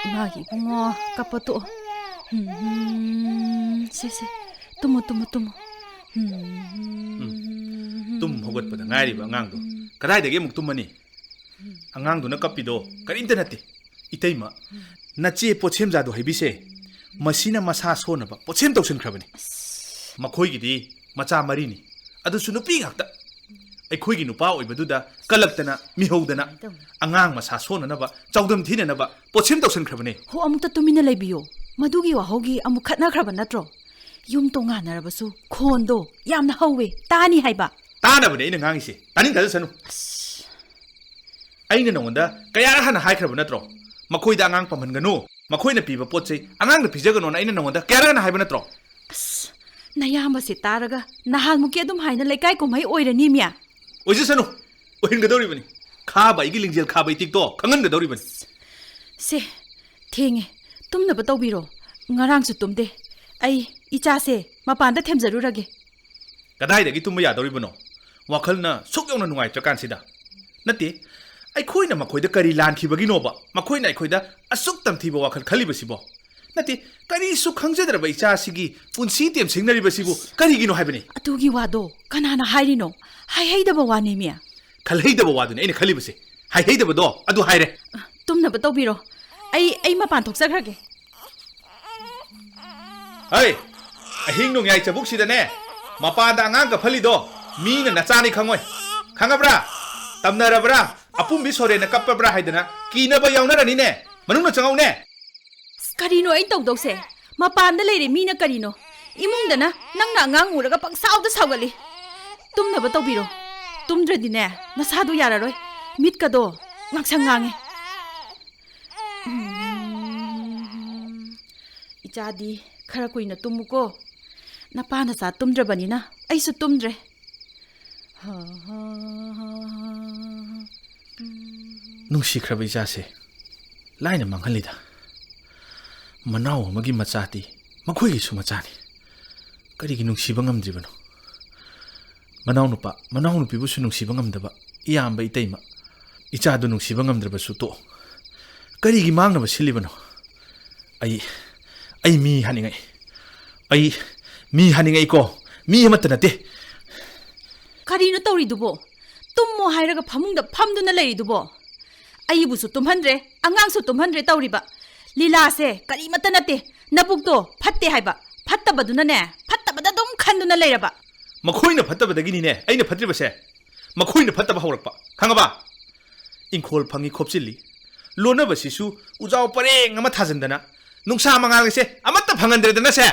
Magi bungo kapato. Se tumo. Tum hogot pada ngari ba ngang do. Kadai dege muk tumani. Angang do na kapido kari internet. Itaima na che Potsem ja do haibise. Masina masa sona ba Potsem tawsin khrabani. Makhoi gi di macha mari ni. Adu su nupi ngakta. Ai khoi gi nupa oibaduda kalaktana mihodana angang masa sona na ba chawdam thina na ba Potsem tawsin khrabani. Ho amukta tumina leibiyo. Madugi wa hogi amuk khatna khraba natro. Yum to nga narabasu khondo yamna hawe tani haiba. Tana bane ina ngangi se. Taning da sanu. Aina nonda kaya hana hai khraba natro. Makhoi da angang paman ganu. Makhoi na piba potse angang da pijagano na ina nonda kaya hana haiba natro. Nayamba se taraga nahal muki adum haina lekai kumai oirani miya. Oje sanu. Ohin ga dori bani. Khaba igi lingjel khaba itik to khangan ga dori bani. Se thenge tumna ba tawbiro ngarang su tumde. Ai icha se mapanda themjarurage. Kadai dagi tumba ya dori bano. Wakhalna suk yona nungai trakan sida. Nati ai khoina makhoi da kari lan khibagi no ba. Makhoi na khoi da asuk tamthiba wakhal khali basibo. Nati kari su khangjedra ba icha sigi punsi tem singnari basibo kari gino haibani. Atugi wado kanana hairino. Hai da ba wani miya. Khalhei da ba wadu ne ina khali basi. Hai da ba do adu haire. Tumna ba tawbiro. Ai mapan thoksakrage. Hey, ahing nung yai chabuk sida ne. Mapanda angang ka phali do. Mina na chani khangoi. Khangabra. Tamnarabra. Apum bi sore na kapabra haidana. Kina ba yauna rani ne. Manung na changau ne. Karino ai tawdau se. Mapanda leire mina karino. Imungdana nangna angang uraga pangsawda sawgali. Tumna ba tawbiro. Tumdradi ne. Nasadu yararoi. Mitka do ngaksang ngange. Ichadi khara kuina tumuko napana sa tumdrabani na ai su tumdre Nungsi khraba icha se laina manghalida manaw amagi machati makhoi gi su machani kari gi nungsi bangam dribano manaw nupi bu su nungsi bangam daba iyamba itaima icha du nungsi bangam draba su to kari gi mangna ba silibano ai mi haningai ko mi amata nate karino tawri dubo tummo hairaga phamungda phamduna leiri dubo ai busu tumhandre angang su tumhandre tawriba lila se kari mata nate napukto phatte haiba phattabaduna ne phattabada dum khanduna leiraba makhoina phattabadagi ni ne aina phatriba se makhoina phattaba haurakpa khangaba ingkhol phangi khopchili lonaba sisu ujaw pareng ama thajandana nungsa mangal se amatta phangandredana se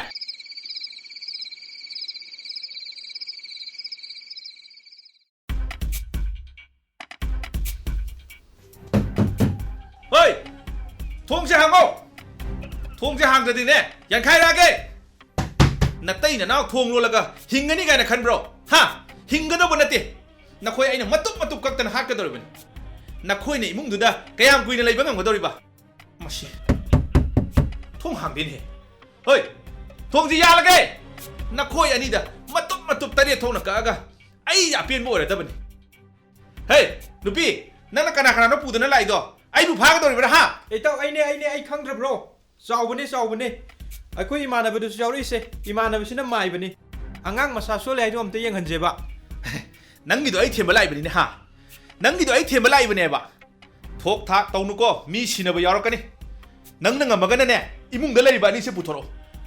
Hoi thongse hango thongse hangdadi ne yankhai rage natai na naw thong lolaga hingani ga na khanbro ha hingano bonate nakhoi aina matup kaktana hakka doribani nakhoi ne imungduda kayam kuina leiba ngamgodoriba mashi thong hangdin he hoi thongji yalage nakhoi anida matup tare thongna kaga ai apen bo ore tabani hey nupi nana kana no pudana laido ai bu phaga doribra ha Itaw ai khangdra bro sawbane akoi imanabadu sawri se imanabasina maibani angang masa so lai dom te yeng hanje ba nangido ai themba lai bani ne ha nangido ai themba lai bani ba thok thak tawnuko mi sinaba yarakani nangna ngamagana ne imungda laiba ani se puthoro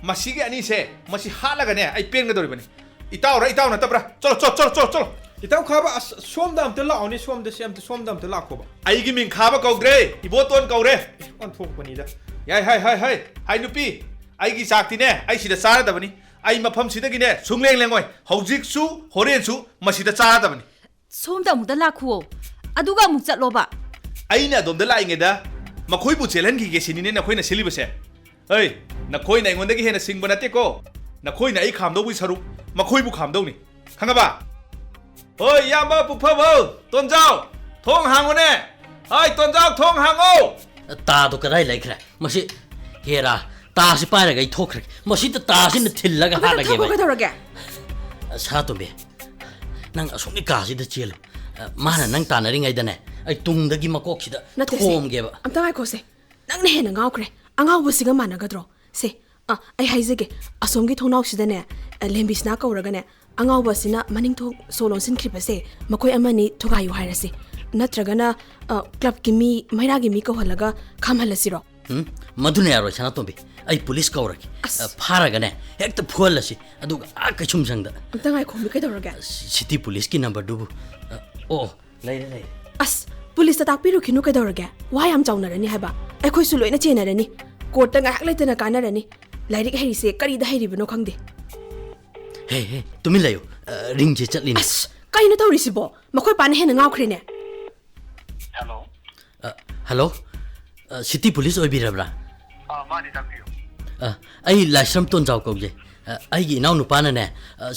masige ani se masi halaga ne ai penga doribani itaw na tabra cholo Itaw khaba somda amte laoni somda se amte somda amte lakhoba ai gi min khaba kaugre iboton kaure on thok pani da yai hai nupi ai gi sakti ne ai sida sara dabani ai mafam sida gi ne sungleng lengoi hojik su horen su masida sara dabani somda mukda lakhuo aduga muk chatloba aina domda laingeda makhoi bu chelan gi ge sinine na khoina silibase hey na khoi na ingonda gi hena singba nate ko na khoi na ai khamdo bu saru makhoi bu khamdo ni khangaba oi yamba pu phabo tonjao thong hangone hai tonjao thong hango ta do kadai laikra masi hera ta si para gai thokra masi ta si na thillaga ha lage ka dorage sa to be nang asukni kaasida chele mana nang tanari ai tungdagi makoksida Nate thomgeba amta ngai khose nang ne hena ngau kre angau busiga mana gadro se ai haizege asomgi thonau sidane lembisna kauragane angau basina maning tho solon sin kripase makoi amani thogayu hairase natragana club ki mi maira gi mi ko halaga khamhalasiro madune yaro sana tombi ai police kauraki pharagane hekta pholasi aduga akachum sangda amta ngai khomi kai doraga city police ki number dubu oh lai as police ta takpiru khinu kai doraga why am chaunarani haba ai khoi su loina chenarani court ta ngak leitana kanarani lairik herise kari da heribno khangde hey tumi layo ring je chatlini as kaina tawrisibo makoi pan hena ngaukrine hello city police oibirabra mani takpiyo ai laisram ton jaw kauje ai gi naw nupana ne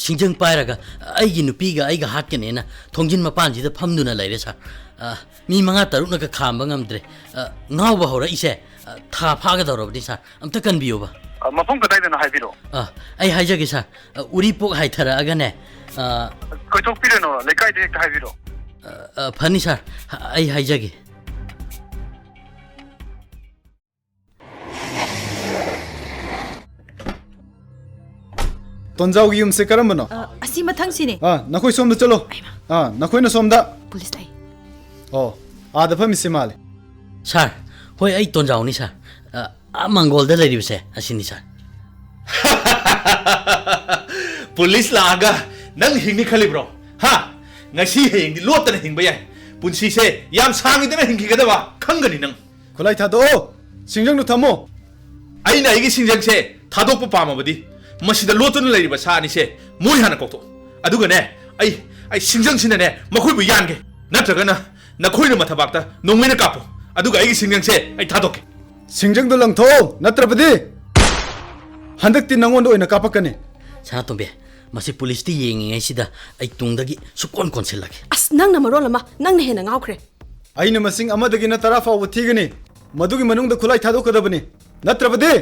singjang pairaga ai gi nupiga ai ga hat ke ne na thongjin mapan ji da phamduna laire sa mi manga taruk na ka khamba ngamdre ngaw ba hora ise tha phaga dorobdi sa amta kan biyo ba mafum kadai na haibiro ai haijage sa uri pok hai thara aga ne koi tok pire no lekai de haibiro phani sa ai haijage tonjau gi yum se karam bano asi mathang sini nakhoi som da chalo nakhoi na som da police lai oh da phami se male sir hoi ai ton jaw ni sir a mangol da lari se asini sir police laga nang hingni khali bro ha ngasi heng di lot na hingba yai punsi se yam sangi dana hingki ga da ba khangani nang khulai tha do singjang nu thamo ai na igi singjang se thadok pa pama badi masida lotun lai ba sa ni se moi hana kokto aduga ne ai singjang sina ne makhoi bu yange natraga na nakhoi na mathabakta nongmena kapo aduga igi singjang se ai thadok singjang do lang tho natrapadi handak tin nangon do ina kapakane sana tombe masi police ti yengi ngai sida ai tungdagi sukon konselage as nang na marol ma nang ne hena ngau kre aina masing amadagi na tara fa thigani madugi manung da khulai thado kadabani natrapadi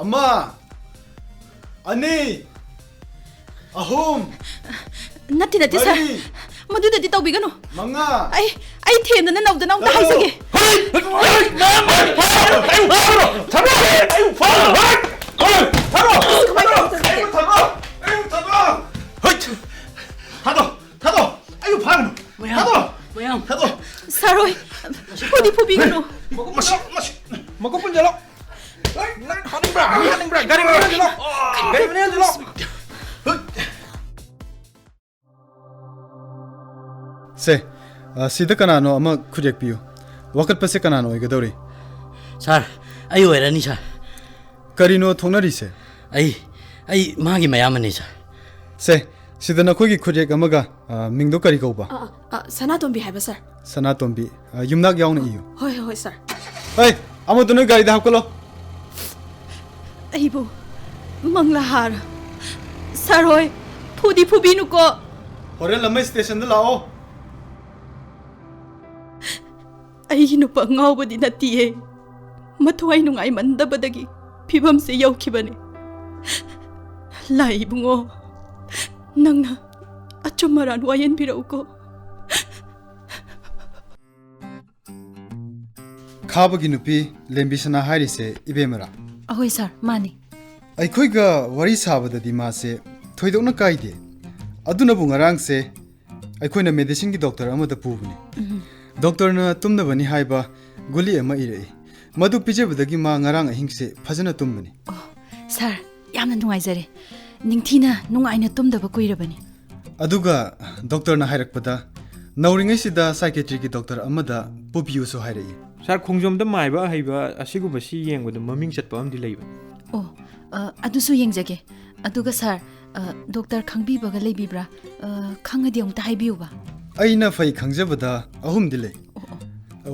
amma ani ahum natti sir maduda di tawbigano manga ai thenda na nawda naw ta haisage Saroy, pudi pubigano. Mako pun jalok. Haning bra, gari mana jalok. Gari mana jalok. se sida kanano ama khujek piu wakat pase kanano igadori sir ai oirani sir karino thongnari se ai magi mayamani sir se sida na khoi gi khujek amaga mingdo kari ko ba sana tombi haiba sir sana tombi yumnak yauna iyo hoi sir hey amo to gari da hakolo Aibu, mangla har. Saroy, pudi pubinu ko. hore lamai station da lao Ai nupa ngawbadi natiye. Matuay nungay mandabadagi. Pibam se yaukibane. Lai bungo. Nangna achumaran wayan birau ko. khabagi nupi lembisana hairi se ibemara Ahoy sir, mani. aikhoi ga wari sabada di ma se thoidokna kaide aduna bungarang se aikhoi na medicine gi doctor amada pubuni doctor na tumna bani haiba guli ama ire madu pijebadagi ma ngarang ahing se phajana tumbani Oh, sir, yamna nungaizare. Ningthina nungaina tumdaba kuirabani. aduga doctor na hairakpada nauringai sida psychiatric gi doctor amada pupiu so hairai Sar khongjom da maiba haiba asigu basi yengboda maming chatpa amdi leiba Oh, adusu yengjage. Aduga sir, doctor khangbibaga leibibra. Khangadi ongta haibiuba. aina fai khangjabada ahum dile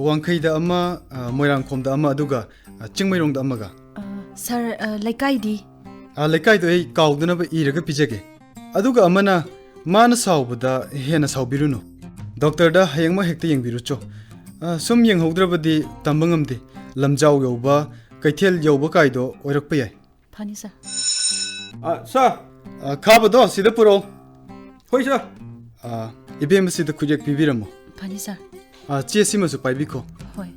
wangkhai da ama moirang khom da ama aduga chingmairong da amaga Sir, laikai di. lekai do ei kauduna ba iraga pijage aduga amana mana saubada hena saubiruno doctor da hayangma hekta yengbirucho sum yenghaudrabadi tambangamdi lamjau yoba kaithel yoba kaido oirakpa yai Pani sir. Sir khaba do sida puro hoi sir इबेम से खुजक पीबीरमो ꯐꯅꯤ ꯁꯥꯔ चे सिमसु पाइबिखो ꯍꯣꯏ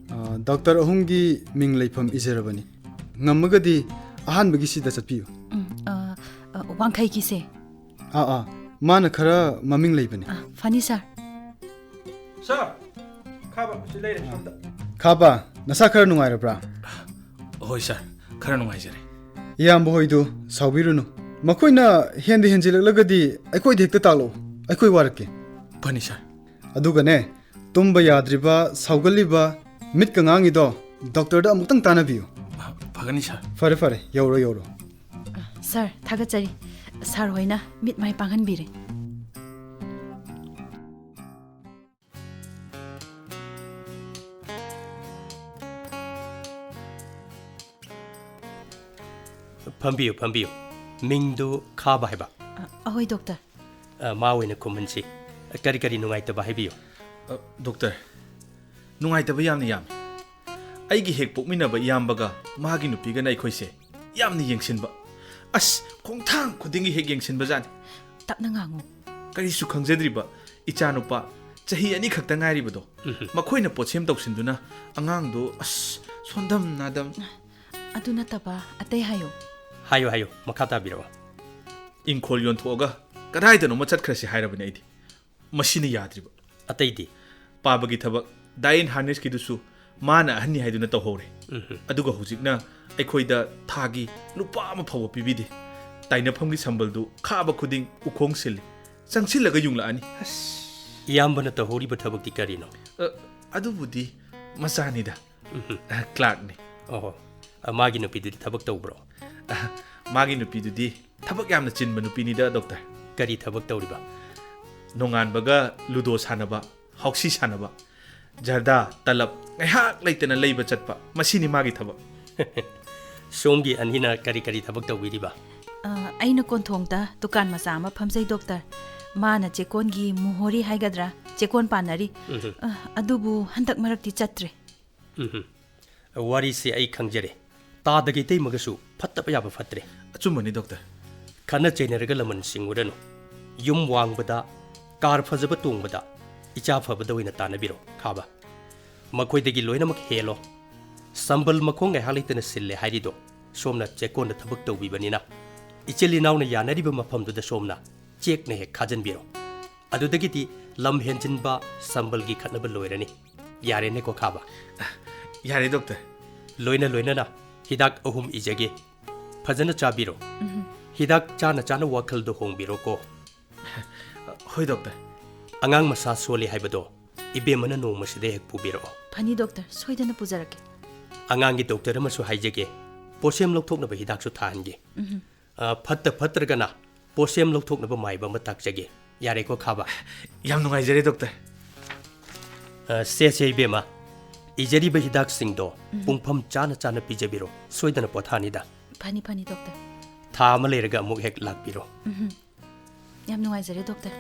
doctor अहुमगी Ming लेफम इजरबनी ngमगदी अहानबगी सिदा चपियो ꯋꯥꯡꯈꯩꯒꯤꯁꯦ माना खरा ममिंग लेबनी ꯐꯅꯤ ꯁꯥꯔ sir खाबा सि लेरे सोमदा खाबा नसा खरा नुंगाइरब्रा ꯍꯣꯏ ꯁꯥꯔ ꯈꯔ ꯅꯨꯡꯉꯥꯏꯖꯔꯦ इयाम्ब होइदो साउबिरुनु मखोइना हेंदे हेंजिलगदी अखोइ हेक्ता तालो अखोइ वारके ꯐꯅꯤ ꯁꯥꯔ अदुगने तुम्बा याद्रिबा साउगलिबा मिट कंगांगिदो डॉक्टर दा अमुक्तंग तानाबियो ꯐꯒꯅꯤ ꯁꯥꯔ फरे फरे यौरो यौरो ꯁꯥꯔ ꯊꯥꯒꯠꯆꯔꯤ ꯁꯥꯔ ꯍꯣꯏꯅ ꯃꯤꯠ ꯃꯥꯏ ꯄꯥꯡꯍꯟꯕꯤꯔꯦ ꯐꯝꯕꯤꯌꯨ ꯐꯝꯕꯤꯌꯨ ꯃꯤꯡꯗꯨ ꯈꯥꯕ ꯍꯥꯏꯕ ꯑꯍꯣꯏ ꯗꯣꯛꯇꯔ ꯃꯥ ꯑꯣꯏꯅ ꯈꯨꯝꯍꯟꯁꯤ ꯀꯔꯤ ꯀꯔꯤ ꯅꯨꯡꯉꯥꯏꯇꯕ ꯍꯥꯏꯕꯤꯌꯨ ꯗꯣꯛꯇꯔ ꯅꯨꯡꯉꯥꯏꯇꯕ ꯌꯥꯝꯅ ꯌꯥꯝꯃꯤ ꯑꯩꯒꯤ ꯍꯦꯛ ꯄꯣꯛꯃꯤꯟꯅꯕ ꯏꯌꯥꯝꯕꯒ ꯃꯥꯒꯤ ꯅꯨꯄꯤꯒꯅ ꯑꯩꯈꯣꯏꯁꯦ ꯌꯥꯝꯅ ꯌꯦꯡꯁꯤꯟꯕ ꯑꯁ ꯈꯣꯡꯊꯥꯡ ꯈꯨꯗꯤꯡꯒꯤ ꯍꯦꯛ ꯌꯦꯡꯁꯤꯟꯕꯖꯥꯠꯅꯤ ꯇꯞꯅ ꯉꯥꯡꯉꯨ ꯀꯔꯤꯁꯨ ꯈꯪꯖꯗ꯭ꯔꯤꯕ ꯏꯆꯥꯅꯨꯄꯥ ꯆꯍꯤ 2 ꯈꯛꯇ ꯉꯥꯏꯔꯤꯕꯗꯣ ꯃꯈꯣꯏꯅ ꯄꯣꯠꯁꯦꯝ ꯇꯧꯁꯤꯟꯗꯨꯅ ꯑꯉꯥꯡꯗꯣ ꯑꯁ ꯁꯣꯟꯗꯝ ꯅꯥꯗꯝ ꯑꯗꯨ ꯅꯠꯇꯕ ꯑꯇꯩ ꯍꯥꯏꯌꯣ ꯍꯥꯏꯌꯨ ꯍꯥꯏꯌꯨ ꯃꯈꯥ ꯇꯥꯕꯤꯔꯛꯑꯣ ꯏꯪꯈꯣꯜ ꯌꯣꯟꯊꯣꯛꯑꯒ ꯀꯗꯥꯏꯗꯅꯣꯃ ꯆꯠꯈ꯭ꯔꯁꯤ ꯍꯥꯏꯔꯕꯅꯤ ꯑꯩꯗꯤ ꯃꯁꯤꯅ ꯌꯥꯗ꯭ꯔꯤꯕ ꯑꯇꯩꯗꯤ ꯄꯥꯕꯒꯤ ꯊꯕꯛ ꯗꯥꯏꯟ ꯍꯥꯔꯅꯦꯁꯀꯤꯗꯨꯁꯨ ꯃꯥꯅ ꯑꯍꯟꯅꯤ ꯍꯥꯏꯗꯨꯅ ꯇꯧꯍꯧꯔꯦ ꯑꯗꯨꯒ ꯍꯧꯖꯤꯛꯅ ꯑꯩꯈꯣꯏꯗ ꯊꯥꯒꯤ ꯂꯨꯄꯥ ꯑꯃ ꯐꯥꯎꯕ ꯄꯤꯕꯤꯗꯦ ꯇꯥꯏꯅꯐꯝꯒꯤ ꯁꯝꯕꯜꯗꯨ ꯈꯥꯕ ꯈꯨꯗꯤꯡ ꯎꯈꯣꯡ ꯁꯤꯜꯂꯤ ꯆꯪꯁꯤꯜꯂꯒ ꯌꯨꯡꯂꯛꯑꯅꯤ ꯏꯌꯥꯝꯕꯅ ꯇꯧꯍꯧꯔꯤꯕ ꯊꯕꯛꯇꯤ ꯀꯔꯤꯅꯣ ꯑꯗꯨꯕꯨꯗꯤ ꯃꯆꯥꯅꯤꯗ ꯀ꯭ꯂꯥꯔꯛꯅꯤ ꯑꯣꯍꯣ ꯃꯥꯒꯤ ꯅꯨꯄꯤꯗꯨꯗꯤ ꯊꯕꯛ ꯇꯧꯕ꯭ꯔꯣ ꯃꯥꯒꯤ ꯅꯨꯄꯤꯗꯨꯗꯤ ꯊꯕꯛ ꯌꯥꯝꯅ ꯆꯤꯟꯕ ꯅꯨꯄꯤꯅꯤꯗ ꯗꯣꯛꯇꯔ ꯀꯔꯤ ꯊꯕꯛ ꯇꯧꯔꯤꯕ ꯅꯣꯡꯉꯥꯟꯕꯒ ꯂꯨꯗꯣ ꯁꯥꯟꯅꯕ ꯍꯥꯎꯁꯤ ꯁꯥꯟꯅꯕ ꯖꯔꯗꯥ ꯇꯂꯞ ꯉꯥꯏꯍꯥꯛ ꯂꯩꯇꯅ ꯂꯩꯕ ꯆꯠꯄ ꯃꯁꯤꯅꯤ ꯃꯥꯒꯤ ꯊꯕꯛ ꯁꯣꯝꯒꯤ ꯑꯅꯤꯅ ꯀꯔꯤ ꯀꯔꯤ ꯊꯕꯛ ꯇꯧꯕꯤꯔꯤꯕ ꯑꯩꯅ ꯀꯣꯟꯊꯣꯡꯗ ꯗꯨꯀꯥꯟ ꯃꯆꯥ ꯑꯃ ꯐꯝꯖꯩ ꯗꯣꯛꯇꯔ ꯃꯥꯅ ꯆꯦꯀꯣꯟꯒꯤ ꯃꯨꯍꯣꯔꯤ ꯍꯥꯏꯒꯗ꯭ꯔꯥ ꯆꯦꯀꯣꯟ ꯄꯥꯟꯅꯔꯤ ꯑꯗꯨꯕꯨ ꯍꯟꯗꯛ ꯃꯔꯛꯇꯤ ꯆꯠꯇ꯭ꯔꯦ ꯋꯥꯔꯤꯁꯦ ꯑꯩ ꯈꯪꯖꯔꯦ ꯇꯥꯗꯒꯤ ꯇꯩꯃꯒꯁꯨ ꯐꯠꯇꯕ ꯌꯥꯕ ꯐꯠꯇ꯭ꯔꯦ ꯑꯆꯨꯝꯕꯅꯤ ꯗꯣꯛꯇꯔ ꯈꯟꯅ ꯆꯩꯅꯔꯒ ꯂꯃꯟ ꯁꯤꯡꯉꯨꯔꯅꯨ ꯌꯨꯝ ꯋꯥꯡꯕꯗ ꯀꯥꯔ ꯐꯖꯕ ꯇꯣꯡꯕꯗ ꯏꯆꯥ ꯐꯕꯗ ꯑꯣꯏꯅ ꯇꯥꯟꯅꯕꯤꯔꯣ ꯈꯥꯕ ꯃꯈꯣꯏꯗꯒꯤ ꯂꯣꯏꯅꯃꯛ ꯍꯦꯜꯂꯣ ꯁꯝꯕꯜ ꯃꯈꯣꯡ ꯉꯥꯏꯍꯥꯛ ꯂꯩꯇꯅ ꯁꯤꯜꯂꯦ ꯍꯥꯏꯔꯤꯗꯣ ꯁꯣꯝꯅ ꯆꯦꯛꯀꯣꯟꯗ ꯊꯕꯛ ꯇꯧꯕꯤꯕꯅꯤꯅ ꯏꯆꯤꯜ ꯏꯅꯥꯎꯅ ꯌꯥꯅꯔꯤꯕ ꯃꯐꯝꯗꯨꯗ ꯁꯣꯝꯅ ꯆꯦꯛꯅ ꯍꯦꯛ ꯈꯥꯖꯟꯕꯤꯔꯣ ꯑꯗꯨꯗꯒꯤꯗꯤ ꯂꯝ ꯍꯦꯟꯖꯤꯟꯕ ꯁꯝꯕꯜꯒꯤ ꯈꯠꯅꯕ ꯂꯣꯏꯔꯅꯤ ꯌꯥꯔꯦꯅꯦꯀꯣ ꯈꯥꯕ ꯌꯥꯔꯦ ꯗꯣꯛꯇꯔ ꯂꯣꯏꯅ ꯂꯣꯏꯅꯅ ꯍꯤꯗꯥꯛ 3 ꯏꯖꯒꯦ ꯐꯖꯅ ꯆꯥꯕꯤꯔꯣ ꯍꯤꯗꯥꯛ ꯆꯥꯅ ꯆꯥꯅ ꯋꯥꯈꯜꯗꯣ ꯍꯣꯡꯕꯤꯔꯣꯀꯣ ꯍꯣꯏ ꯗꯣꯛꯇꯔ ꯑꯉꯥꯡ ꯃꯁꯥ ꯁꯣꯜꯂꯤ ꯍꯥꯏꯕꯗꯣ ꯏꯕꯦꯝꯃꯅ ꯅꯣꯡꯃꯁꯤꯗ ꯍꯦꯛ ꯄꯨꯕꯤꯔꯛꯑꯣ ꯐꯅꯤ ꯗꯣꯛꯇꯔ ꯁꯣꯏꯗꯅ ꯄꯨꯖꯔꯛꯀꯦ ꯑꯉꯥꯡꯒꯤ ꯗꯣꯛꯇꯔ ꯑꯃꯁꯨ ꯍꯥꯏꯖꯒꯦ ꯄꯣꯠꯁꯦꯝ ꯂꯧꯊꯣꯛꯅꯕ ꯍꯤꯗꯥꯛꯁꯨ ꯊꯥꯍꯟꯒꯦ ꯐꯠꯇ ꯐꯠꯇ꯭ꯔꯒꯅ ꯄꯣꯠꯁꯦꯝ ꯂꯧꯊꯣꯛꯅꯕ ꯃꯥꯏꯕ ꯑꯃ ꯇꯥꯛꯆꯒꯦ ꯌꯥꯔꯦꯀꯣ ꯈꯥꯕ ꯌꯥꯝ ꯅꯨꯡꯉꯥꯏꯖꯔꯦ ꯗꯣꯛꯇꯔ ꯁꯦ ꯏꯕꯦꯝꯃ ꯏꯖꯔꯤꯕ ꯍꯤꯗꯥꯛꯁꯤꯡꯗꯣ ꯄꯨꯡꯐꯝ ꯆꯥꯅ ꯆꯥꯅ ꯄꯤꯖꯕꯤꯔꯣ ꯁꯣꯏꯗꯅ ꯄꯣꯊꯥꯅꯤꯗ ꯐꯅꯤ ꯐꯅꯤ ꯗꯣꯛꯇꯔ ꯊꯥ ꯑꯃ ꯂꯩꯔꯒ ꯑꯃꯨꯛ ꯍꯦꯛ ꯂꯥꯛꯄꯤꯔꯣ ꯌꯥꯝ ꯅꯨꯡꯉꯥꯏꯖꯔꯦ ꯗꯣꯛꯇꯔ